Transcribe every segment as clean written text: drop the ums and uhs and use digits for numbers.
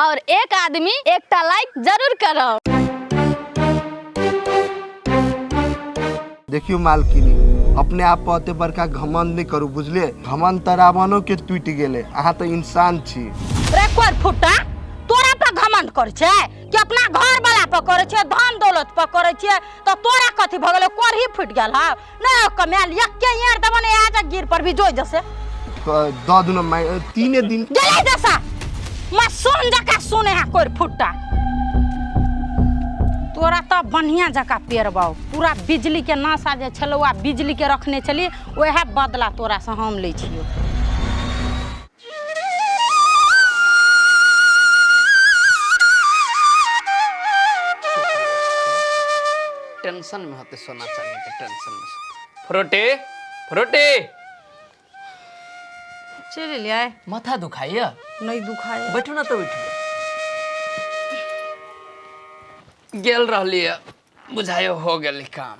और एक आदमी एक लाइक जरूर करो। देखियो मालकिनी, अपने आप पर अते बड़का घमंड नहीं करू, बुझलिए? घमंड तरावनो के टूट गेले, अहाँ तो इंसान छी। रे कोर फुटा, तोरा पर घमंड कर छे कि अपना घर वाला पर करे छे, धन दौलत पर करे छे, तो तोरा कथि भ गेले? कोर ही फुट गेल ह न कमाल यक्के यार दबने आज गिर पर भी जोई जसे द दुनो तीने दिन गेले जसा मैं सुन जका सुने है कोर फुटा। तोरा तो बढ़िया जका पेरबाओ, पूरा बिजली के नासा जे छलवा बिजली के रखने चली वह बदला तोरा से हम ले छियो। टेंशन में होते सोना चांदी के टेंशन में। फ्रूटी फ्रूटी चले ले आए। माथा दुखाइए? नहीं दुखाए। बैठो ना तो बैठो। गेल रहली बुझायो हो गेली काम,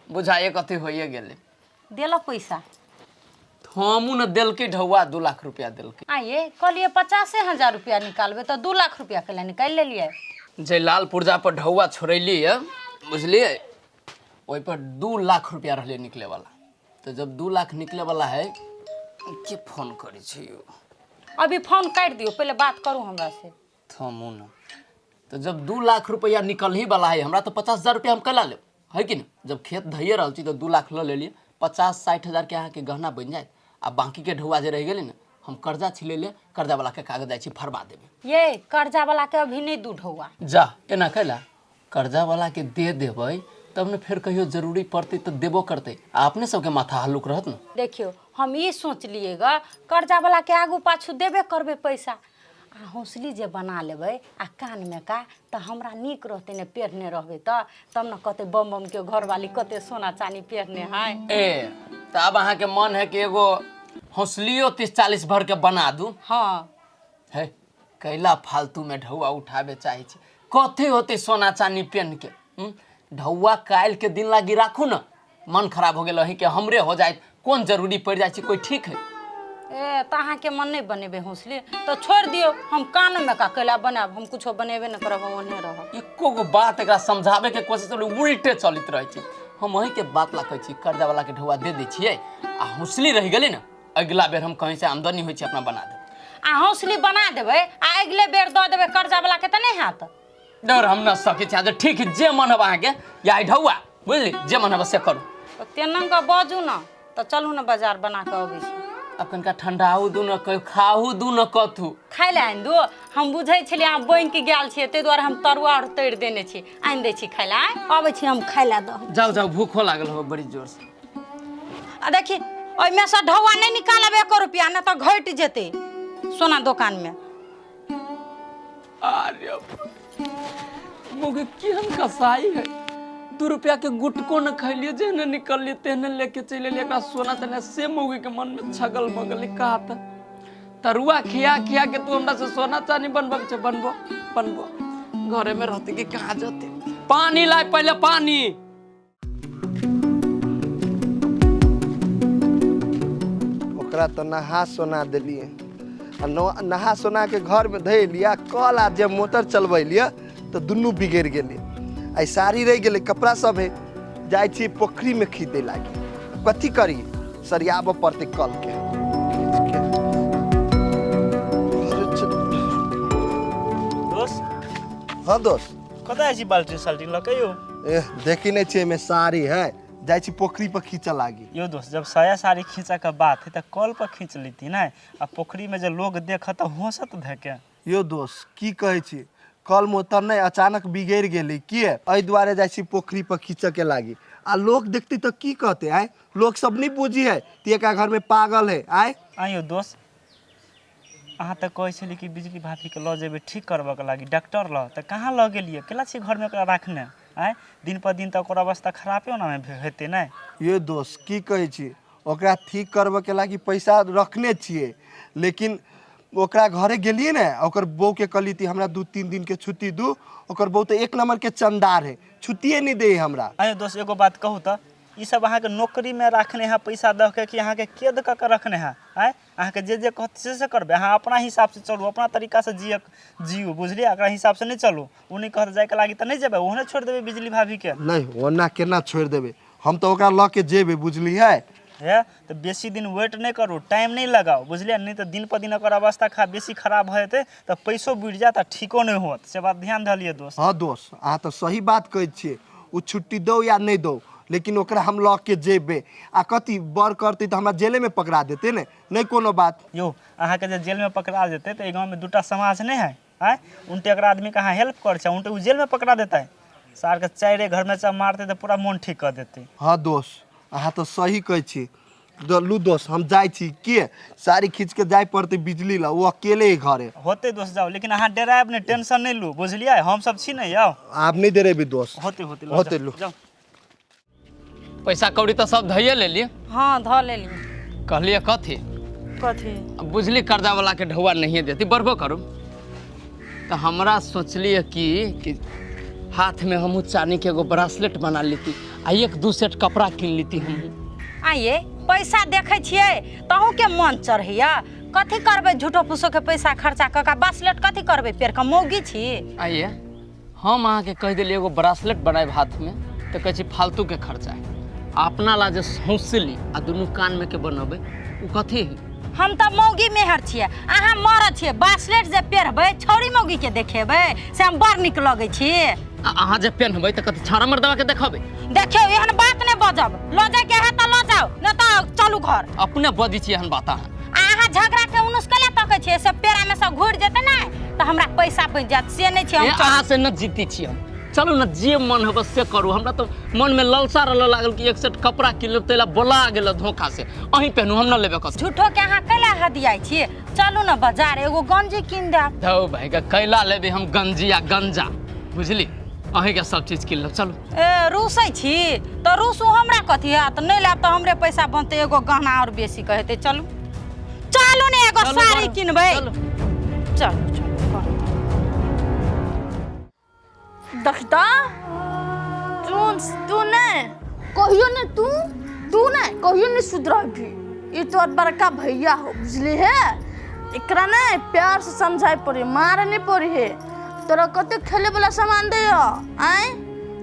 बुझाए कथी होइए गेली। देलो पैसा? हमू न देलके ढौआ 2 लाख रुपया देलके। आइए कहलिए 50,000 रुपया निकालबे तो 2 लाख रुपया के लिए निकाल ले लिए। जे लाल पुर्जा पर ढौआ छोड़ैली बुझलिए, ओइ पर 2 लाख रुपया रहले निकले वाला। तो जब 2 लाख निकले वाला है, के फोन करी छियो? अभी फोन काट दियो, पहले बात करूं हमरा से। थमू न। तो जब 2 लाख रुपया निकल ही वाला है, हमरा तो 50,000 रुपया हम कला ले है कि न? जब खेत धइए रहल छी तो 2 लाख ले लिए, 50-60 हजार के अहाँ के गहना बन जाए, आ बाकी के ढौआ जे रह गेले न, हम कर्जा छिले ले, कर्जा वाला के कागज जाय छी फरबा देबे। ये कर्जा वाला के अभी नहीं दूध हुआ। जा एना कैला, कर्जा वाला के दे देबै तब न फिर कहियो जरूरी पड़ते तो देबो करते, अपने सबके माथा हल्लुक रहत न। देखियो हम ये सोच लिएगा कर्जा वाला के आगू पाछू देबे करबे पैसा, आ हौसली जे बना लेबै आ कान में का तो हमरा नीक रहते ने पेरने रहबे तब न कते बम बम के घर वाली कते सोना चांदी पेरने है। ए तो अब अहाँ के मन है कि एगो हौसलियो 30-40 भर के बना दू? हाँ है कैला फालतू में ढौआ उठाबे चाहे छी, कथे होते सोना चांदी पेन के। ढौआ काल के दिन लागी राखू न, मन खराब हो गेल है कि हमरे हो जाए, कौन जरूरी पड़ जाए कोई ठीक है? ए तो अहाँ के मन नहीं बनेबे हौसली तो छोड़ दियो, हम कान में का कैला बनाब, हम कुछो बनेबे न करब, हम ओने रहब। एको गो बात एकरा समझाबे के कोशिश उल्टे चलित रहे छी। हम वही के बात ला कहै छी, कर्जा वाला के ढौआ दे दै छियै, आ हौसली रह गेली न, अगला बेर हम कहीं से आमदनी होइ छै अपना बना देब। आ हौसली बना देबै आ अगले बेर दऽ देबै कर्जा वाला के त नहीं हाथ डर हम न सके छी। ठीक है, जे मन हब अहाँ के या ढौआ बुझली, जे मन हब से करू। तेनंग का बाजू न तो चलू न बाजार बना के अबै छी। अब कनका ठंडाऊ दू न, कहियो खाहू दू न, कथू खाइ ले आनि दू। हम बुझै छलियै अहाँ बैंक गेल छियै, ताहि दुआरे हम तरुआ और तैर देने छी, आनि दै छी खाइ ले। अबै छी हम खाइ ले दह। जाओ जाओ, भूखो लागल हो बड़ी जोर से। आ देखी ओहिमे से ढौआ नहीं निकालब 1 रुपया, न तो घट जेतै सोना दुकान में। अरे मुझे केहन कसाई है, 2 रुपया के गुटको न खैलिए, जेहने निकलिए तेहने लेके चले लिए। सोना चने से मुगी के मन में छगल मगल कहा था, तरुआ खिया खिया के तू हमरा से सोना चांदी बनबा छे। बनबो बनबो घरे में रहते कि कहाँ जाते। पानी लाए पहले, पानी। ओकरा तो नहा सोना दिलिए, नहा सोना के घर में धै लिया, कल आ जब मोटर चलबै लिया तो दुनू बिगड़ गेलै। आई साड़ी रह गेलै, कपड़ा सब है, जाइ छी पोखरी में खींचे लागी, कथी करी, सरियाब पड़ते कल के। दोस्त हाँ दोस्त, कतऽ छी बाल्टी साल्टी लऽ के यौ? देखी नहीं छे में साड़ी है, जाइ छी पोखरी पर खींचे लागी। यो दोस्त, जब साया साड़ी खींचा के बात है तो कल पर खींच लेती ना, आ पोखरी में जो लोग देखत हंसत धके। यो दोस्त की कहे छी, कल मोटर नहीं अचानक बिगड़ गेली, किए एहि दुआरे जाइ छी पोखरी पर खींचे के लागी। आ लोग देखते तो की कहते आए, लोग सब नहीं बुझी है तेका घर में पागल है आए। आइयो दोस्त, अहाँ तो कहै छली कि बिजली भाभी के लऽ जेबै ठीक करबऽ के लागी डॉक्टर लऽ, तो कहाँ लऽ गेलियै? केला छी घर में ओकरा रखने आए, दिन पर दिन तो ओकर अवस्था खराबे होना में हेतै ना। ये दोस्त की कहे छी, ओकरा ठीक करबऽ के लागी पैसा रखने छिए, लेकिन ओकरा घरे गेलिए ना, ओकर बहू के कहली थी हमरा 2-3 दिन के छुट्टी दू, ओकर बहू तो 1 नंबर के चंदार है, छुट्टिए नहीं दे हमरा। आइयो दोस्त एगो बात कहू तो, ई सब अहाँ के नौकरी में रखने हैं पैसा दऽ के कि अहाँ के कैद कऽ के रखने हैं आय अहाँ के जे कहते से करबे अहाँ अपना हिसाब से चलू अपना तरीका से जियू बुझलिए एकरा हिसाब से नहीं चलू उ नहीं कहत जाए के लागी त नहीं जेबे ओहने छोड़ देबे बिजली भाभी के नहीं ओना केना छोड़ देबे हम तो ओकरा लऽ के जेबे बुझलिए है तो बेसी दिन वेट नहीं करू टाइम नहीं लगाओ बुझलिए नहीं तो दिन पर दिन अगर अवस्था बेसी खराब हो जेतै तो पैसो बुढ़ जात ठीको नहीं होत से बात ध्यान धलिए दोस्त। हाँ दोस्त अहाँ तो सही बात कहै छियै उ छुट्टी दो या नहीं दो लेकिन ओकरा हम लऽ के जेबे आ कथी बर करते तो हमरा जेले में पकड़ा देते ने नहीं कोनो बात यो अहाँ के जे जेल में पकड़ा देते तो गाँव में दूटा समाज नहीं है आय उनटे अगर आदमी का हेल्प कर छै उनटे उ जेल में पकड़ा देता है सार के चारे घर में सब मारते तो पूरा मन ठीक कर देते। हाँ दोस्त अहाँ तो सही कहै छी लू दोस्त हम जाए छी के साड़ी खींच के जाए पड़ते बिजली ला वो अकेले ही घरे होते दोस्त जाओ लेकिन अहाँ डरायब नहीं टेंशन नहीं लू बुझलिए हम सब छी नहीं आओ आप नहीं दे रहे भी दोस्त होते होते लो जाओ पैसा कौड़ी तो सब धैये ले लिए हाँ ध लेली कहलिए कथी कथी अब बुझली कर्जा वाला के ढौआ नहीं देती बढ़बो करूँ तो हमरा सोचलिए कि हाथ में हम चांदी के एगो ब्रासलेट बना लेती आ 1-2 सेट कपड़ा किन लेती हम आइए पैसा देखे छियै तहूँ के मन चढ़ैया कथी करबै झूठो फूसो के पैसा खर्चा कऽ के ब्रासलेट कथी करबै पेड़ के मौगी छी। आइए हम अहाँ के कह दिलिए एगो ब्रासलेट बनाए हाथ में तो कहे फालतू के खर्चा है अपना ला जे हौसली आ दुनू कान में के बनबे उ कथी है हम तो मौगी मेहर छियै अहाँ मरद छियै ब्रासलेट जे पेरबै छौरी मौगी के देखेबै से हम बड़ नीक लगै छी। अहाँ जे पेनबै तऽ कथी छाड़ा मर्दवा के देखबै देखियौ एहन बात नहीं बजब लो जाए के है तो लो जाओ नहीं तो चलू घर अपने बदी छी एहन बात अहाँ झगड़ा के उनुस कले तकै छियै से पेरा में से घुर जेतै नै तो हमरा पैसा बच जात से नहीं छै हम अहाँ से न जीती छी हम चलू न जे मन हो से करू हमरा तो मन में ललसा रहल लागल कि 1 सेट कपड़ा किन लेब तैला बोला गेल धोखा से अहीं पहनू हम न लेबे कस झूठो के अहाँ कैला हदियाई छी चलू न बाजार एगो गंजी किन देब धौ भाई का कैला लेबे हम गंजी या गंजा बुझली अहीं के सब चीज किन लेब चलू ए रूसै छी तो रूसू हमरा कथी है तो नहीं लेब तो हमरे पैसा बनते एगो गहना और बेसी कहते चलू चलू ने एगो साड़ी किनबै चल दखता तू नहीं कहियो ने तू नहीं कहियो नहीं सुधर भी ये तो बड़का भैया हो बुझली है एकरा ने प्यार से समझाई पड़ी मार नहीं पड़ी है तोरा कते खेले वाला सामान दे आए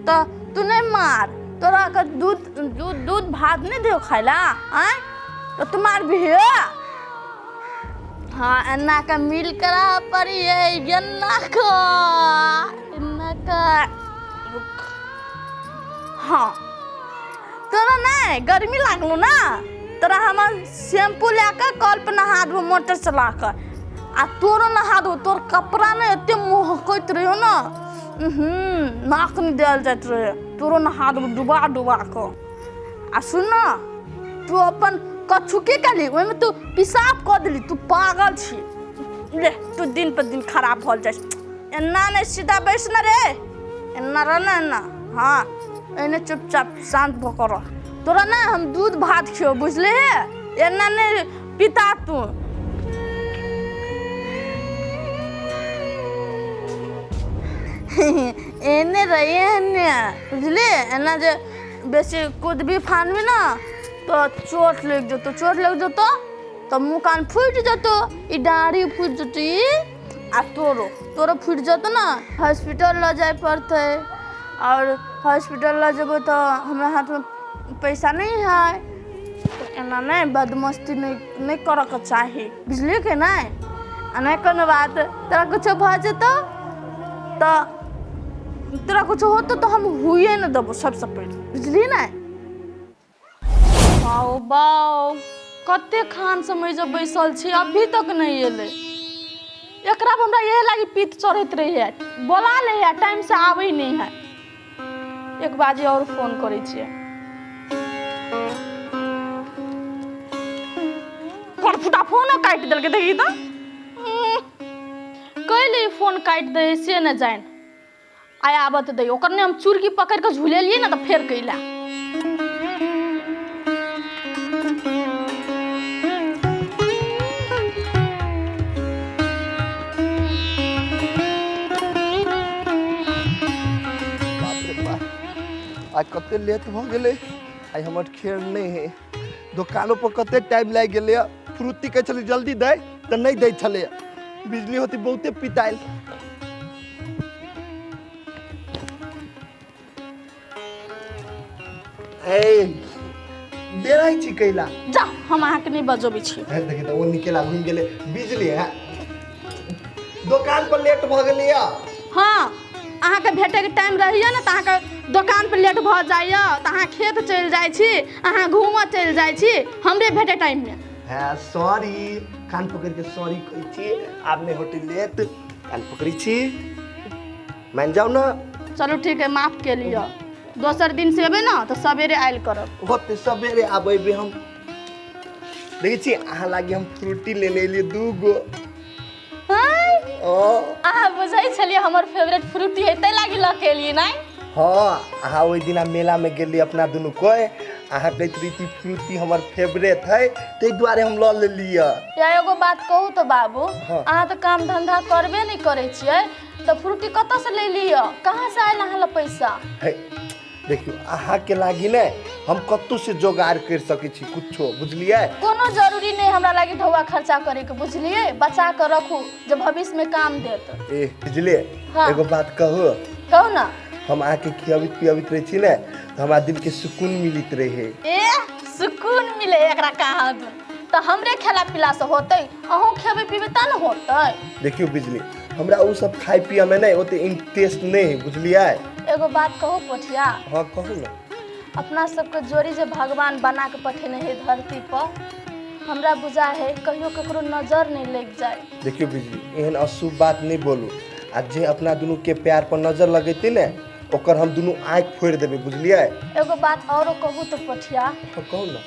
तो तू नहीं मार तोरा का दूध भात नहीं दे खाइला आए तो तुम्हार भी है हाँ अन्ना का मिल करा पड़ी है अन्ना का हाँ तोरा नहीं गर्मी लागलो ना तोरा हम शैम्पू लेकर कल पे नहा दो मोटर चला कर आ तोरो नहा दो तोर कपड़ा ने एते महकत रहो ना नाक नहीं दिल जात रहे तोरो नहा दो डुबा को आ सुन ना तू अपन कछु के कली ओइ में तू पेशाब कर दिली तू पागल छी ले तू दिन पर दिन खराब हो जाए एना नहीं सीधा बैठ ना रे एना रहना ना हाँ एने चुपचाप शांत भकर तोरा ना हम दूध भात खियो बुझले है एना नहीं पिता तू एने रही एने बुझले एना जे बेसी कूद भी फानबी ना तो चोट लग जतो तो मुँह कान फूट जतो ई डाढ़ी फूट जतो आ तोरो फूट जतो ना हॉस्पिटल ल जाए पड़ते और हॉस्पिटल ल जेबो तो हमरा हाथ में पैसा नहीं है तो एना नहीं बदमस्ती नहीं करे के चाही बुझलिए के नहीं नहीं कोनो बात तोरा कुछ भ जेतो तो तोरा कुछ होतो तो हम हुए न देबो सबसे पहले बुझली ना बाऊ कते खान समय जब बैसल छी अभी तक नहीं एले एकरा हमरा यह लागी पीत चढ़त रही है बोला ले है टाइम से आवे नहीं है 1 बजे और फोन करे छिए फटा फोन काट देल के देखी तो कैले फोन काट दे से न जान आया आबत दे ओकर ने हम चुरकी पकड़ के झूले लिए ना तो फेर कैला आज कते लेट भ गेले आई हमर खेर नहीं है दुकानों पर कते टाइम लग गए फ्रूटी कहे चली जल्दी दे तो नहीं दे छले बिजली होती बहुते पिताइल ए दे रही छी कैला जा हम अहाँके नहीं बजबै छी देखे तो वो निकला घूम गेले बिजली है दुकान पर लेट भ गेलिय हाँ अहाँके भेटैके टाइम रहैए ने तऽ अहाँके दोकान पर लेट भऽ जाइए तऽ अहाँ खेत चलि जाइ छी अहाँ घूमऽ चलि जाइ छी हमरे भेटै टाइममे है सॉरी कान पकड़ के सॉरी कहै छी आपने होटल लेट कान पकड़ी छी मान जाओ ना चलू ठीक है माफ के लिअ दोसर दिन से एबै ने तऽ सबेरे आयल करब होते सवेरे आबे हम देखै छी अहाँ लागी हम फ्रूटी लेने एलिए 2 गो अहाँ बुझै छलिए हमर फेवरेट फ्रूटी है तै लागी लऽ के एलिए नहीं हाँ अहाँ ओहि दिना मेला में गेली अपना दुनू कोई अहाँ कहैत रही थी फ्रूटी हमर फेवरेट है ताहि दुआरे हम लऽ लेलिए या एगो बात कहू तऽ बाबू हाँ। अहाँ तऽ काम धंधा करबे नहीं करै छियै तऽ फ्रूटी कतऽ से ले लिअ कहाँ से आयल अहाँ लऽ पैसा है देखियो अहाँ के लागी ने हम कत्तू से जोगाड़ कर सकै छी कुछो बुझलिए कोनो जरूरी नहीं हमरा लागी धौआ खर्चा करे के बुझलिए बचा के रखू जब भविष्य में काम देत ए बुझलिए हाँ। एगो बात कहू कहू ना हम आके खियाबित पियाबित रहे छी ने तो हमारा दिल के सुकून मिलित रहे ए सुकून मिले एकरा कहाँ दू तो हमरे खेला पिला से होतै अहूँ खेबे पीबे त न होतै देखियो बिजली हमरा वो सब खाए पिया में नहीं ओते इंटरेस्ट नहीं है बुझलिए एगो बात कहू पोठिया हाँ कहू ना अपना सबके जोड़ी जे भगवान बना के पठेने है धरती पर हमरा बुझा है कहियो ककरो नजर नहीं लग जाए देखियो बिजली एहन अशुभ बात नहीं बोलू आ जे अपना दुनू के प्यार पर नजर लगेते ने ओकर हम दुनू आँख फोड़ देबे बुझलिए एगो बात औरो कहू तो पोठिया हाँ कहू ना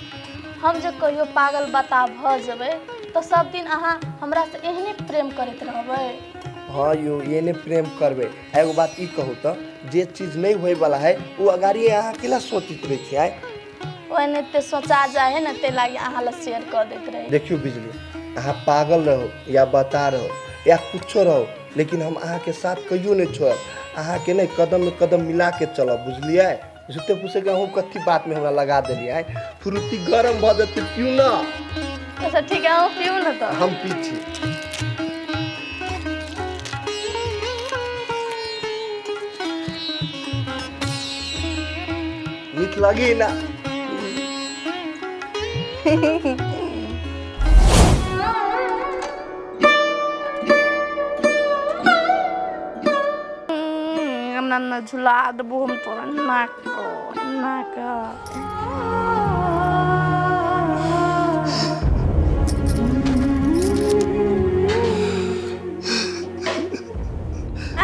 हम जे कहियो पागल बता भ जेबै तो सब दिन अहाँ हमरा से एहने प्रेम करैत रहबै हाँ यो ये ने प्रेम करबे एगो बात ई कहू तो जे चीज नहीं होए वाला है वो अगाड़ी अहाँ केला सोचित रहे छी आय ओने ते सोचा जाए है न ते लागी अहाँ ला शेयर कर देत रहे देखियो बिजली अहाँ पागल रहो या बता रहो या कुछो रहो लेकिन हम अहाँ के साथ कहियो नहीं छोड़ब अहाँ के नहीं कदम में कदम मिला के चलब बुझलिए झूठे पूछे के हम कथी बात में हमरा लगा देलिए आय फ्रूटी गरम भ जते पियो ना अच्छा ठीक है हम पीऊ न तो हम पी छी मीठ लगी ना हमरा न झुला देबू हम तोरा नाक नाक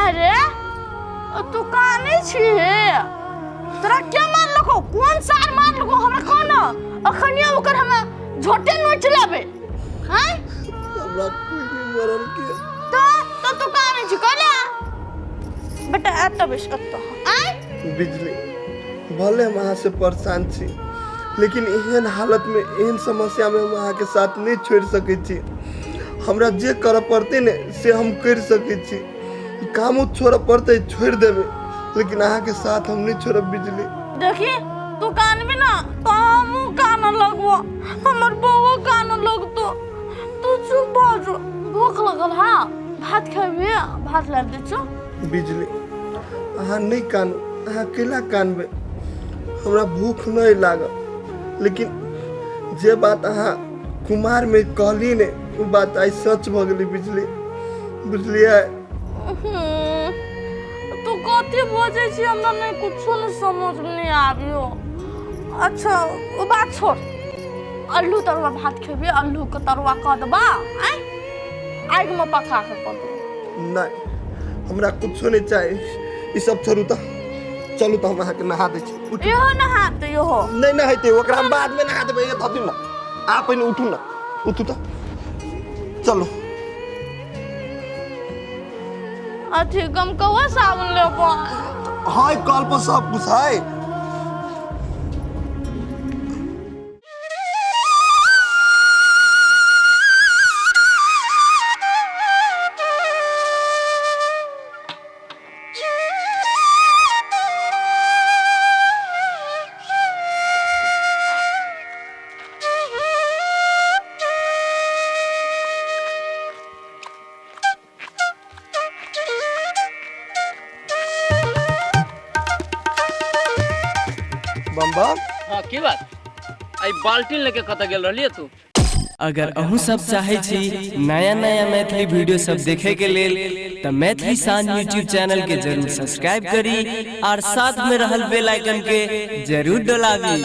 अरे तू कहाँ नहीं छी तोरा क्या मार लको कौन सार मार लको हमरा कोन अखनिया ओकर हम झोटे नोच लेबे हैं हमरा कोई नहीं मरल के तो तू कहाँ नहीं छी कहले बेटा एत बस एत आय बिजली भले हम अहाँ से परेशान छी लेकिन एहन हालत में एहन समस्या में हम अहाँ के साथ नहीं छोड़ सके छी हमरा जे करे पड़ते ने से हम कर सके छी कामो छोड़ पड़ते छोड़ देबे लेकिन अहाँ के साथ हम नहीं छोड़ब बिजली देखी तू कान में ना तो हमू कान लगबो हमर बउओ कान लगतो तू चुप हो जो भूख लगल हां भात खेबे भात ला दे छो बिजली अहाँ नहीं कानू अहाँ केला कानबे हमरा भूख नहीं लागल लेकिन जे बात अहाँ कुमार में कहली ने वो बात आई सच भ गेली बिजली बुझलिए तू कथी बोझे छी हमरा नहीं कुछो नहीं समझ नहीं आबियो अच्छा वो बात छोड़ अल्लू तरुआ भात खेबे अल्लू के तरुआ क दबा आय आग में पका के क दे नहीं हमरा कुछो नहीं चाहिए ई सब छोड़ू तो चलू तो हम अहाँ के नहा दे छी उठू यो नहा दे यो नहीं नहाते ओकरा हम बाद में नहा देबे ये धदिम ना आप पहले उठू ना उठू तो चलो अथी गम कवा साबुन लेबो हाय कल पर सब कुछ है बम बम हाँ की बात आई बाल्टीन लेके कत गेल रहलिए तू अगर अहू सब चाहे छी नया नया मैथिली वीडियो सब देखे के लेल तो मैथिली साँझ यूट्यूब चैनल के जरूर सब्सक्राइब करी और साथ में रहल बेल आइकन के जरूर दबावी।